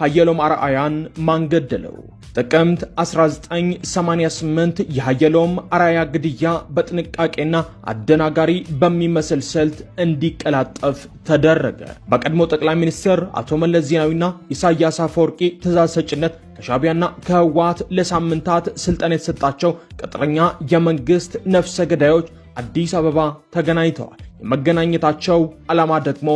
ሀየሎም አርአያን ማን ገደለው? ጥቅምት 1988 የሀየሎም አርአያ ግድያ በጥንቃቄና አደናጋሪ በሚመስል ስልት እንዲቀላጠፍ ተደረገ። በቀድሞ ጠቅላይ ሚኒስትር አቶ መለስ ዜናዊና ኢሳያስ አፈወርቂ ትዕዛዝ ሰጭነት ከሻቢያና ከህወሓት ለሳምንታት ስልጣን የተሰጣቸው ቅጥረኛ የመንግስት ነፍሰ ገዳዮች አዲስ አበባ ተገናኝተዋል። የመገናኘታቸው ዓላማ ደግሞ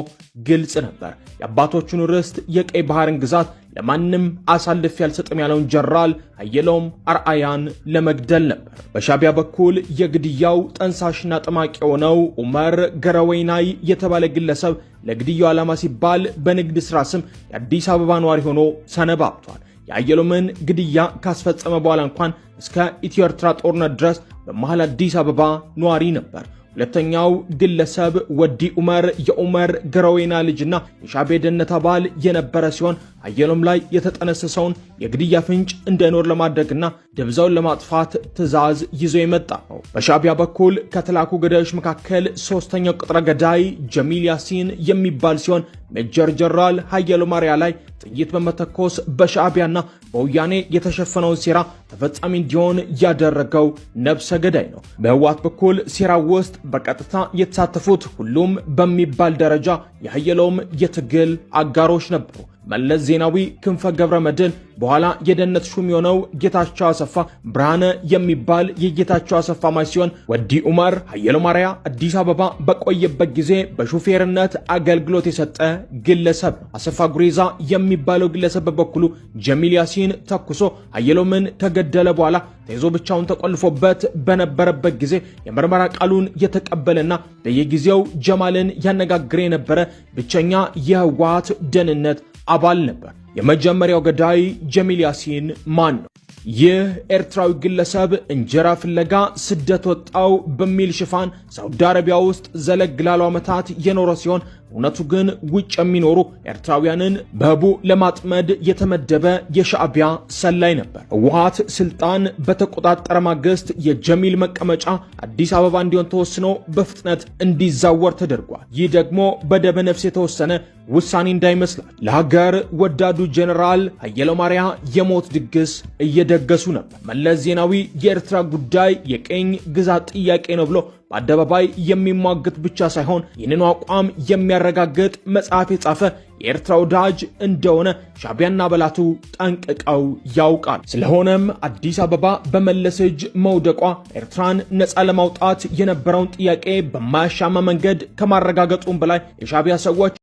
ግልጽ ነበር። የአባቶቹን ርስት የቀይ ባህርን ግዛት ለማንም አሳልፍ ያልሰጥም ያለውን ጀነራል ሀየሎም አርአያን ለመግደል ነበር። በሻቢያ በኩል የግድያው ጠንሳሽና ጠማቂ የሆነው ዑመር ገረወይናይ የተባለ ግለሰብ ለግድያው ዓላማ ሲባል በንግድ ሥራ ስም የአዲስ አበባ ነዋሪ ሆኖ ሰነባብቷል። የሀየሎምን ግድያ ካስፈጸመ በኋላ እንኳን እስከ ኢትዮ ኤርትራ ጦርነት ድረስ በመሃል አዲስ አበባ ነዋሪ ነበር። ሁለተኛው ግለሰብ ወዲ ዑመር የዑመር ገረወይና ልጅና የሻቢያ ደህንነት አባል የነበረ ሲሆን ሀየሎም ላይ የተጠነሰሰውን የግድያ ፍንጭ እንዳይኖር ለማድረግና ደብዛውን ለማጥፋት ትዕዛዝ ይዞ የመጣ ነው። በሻቢያ በኩል ከተላኩ ገዳዮች መካከል ሶስተኛው ቅጥረ ገዳይ ጀሚል ያሲን የሚባል ሲሆን ሜጀር ጀነራል ሀየሎም አርአያ ላይ ጥይት በመተኮስ በሻቢያና በወያኔ የተሸፈነውን ሴራ ተፈጻሚ እንዲሆን ያደረገው ነፍሰ ገዳይ ነው። በህወሓት በኩል ሴራ ውስጥ በቀጥታ የተሳተፉት ሁሉም በሚባል ደረጃ የሀየሎም የትግል አጋሮች ነበሩ። መለስ ዜናዊ፣ ክንፈ ገብረ መድህን፣ በኋላ የደህንነት ሹም የሆነው ጌታቸው አሰፋ፣ ብርሃነ የሚባል የጌታቸው አሰፋ ማች ሲሆን ወዲ ዑመር ሀየሎም አርአያ አዲስ አበባ በቆየበት ጊዜ በሹፌርነት አገልግሎት የሰጠ ግለሰብ። አሰፋ ጉሬዛ የሚባለው ግለሰብ በበኩሉ ጀሚል ያሲን ተኩሶ ሀየሎምን ከገደለ በኋላ ተይዞ ብቻውን ተቆልፎበት በነበረበት ጊዜ የምርመራ ቃሉን የተቀበለና በየጊዜው ጀማልን ያነጋግር የነበረ ብቸኛ የህወሓት ደህንነት አባል ነበር። የመጀመሪያው ገዳይ ጀሚል ያሲን ማን ነው? ይህ ኤርትራዊ ግለሰብ እንጀራ ፍለጋ ስደት ወጣው በሚል ሽፋን ሳውዲ አረቢያ ውስጥ ዘለግ ላሉ ዓመታት የኖረ ሲሆን እውነቱ ግን ውጭ የሚኖሩ ኤርትራውያንን በህቡ ለማጥመድ የተመደበ የሻዕቢያ ሰላይ ነበር። ህወሓት ስልጣን በተቆጣጠረ ማግስት የጀሚል መቀመጫ አዲስ አበባ እንዲሆን ተወስኖ በፍጥነት እንዲዛወር ተደርጓል። ይህ ደግሞ በደበ ነፍስ የተወሰነ ውሳኔ እንዳይመስላል። ለሀገር ወዳዱ ጀነራል ሀየሎም አርአያ የሞት ድግስ እየደገሱ ነበር። መለስ ዜናዊ የኤርትራ ጉዳይ የቅኝ ግዛት ጥያቄ ነው ብሎ በአደባባይ የሚሟገት ብቻ ሳይሆን ይህንኑ አቋም የሚያረጋግጥ መጽሐፍ የጻፈ የኤርትራ ወዳጅ እንደሆነ ሻቢያና አባላቱ ጠንቅቀው ያውቃል። ስለሆነም አዲስ አበባ በመለስ እጅ መውደቋ ኤርትራን ነፃ ለማውጣት የነበረውን ጥያቄ በማያሻማ መንገድ ከማረጋገጡም በላይ የሻቢያ ሰዎች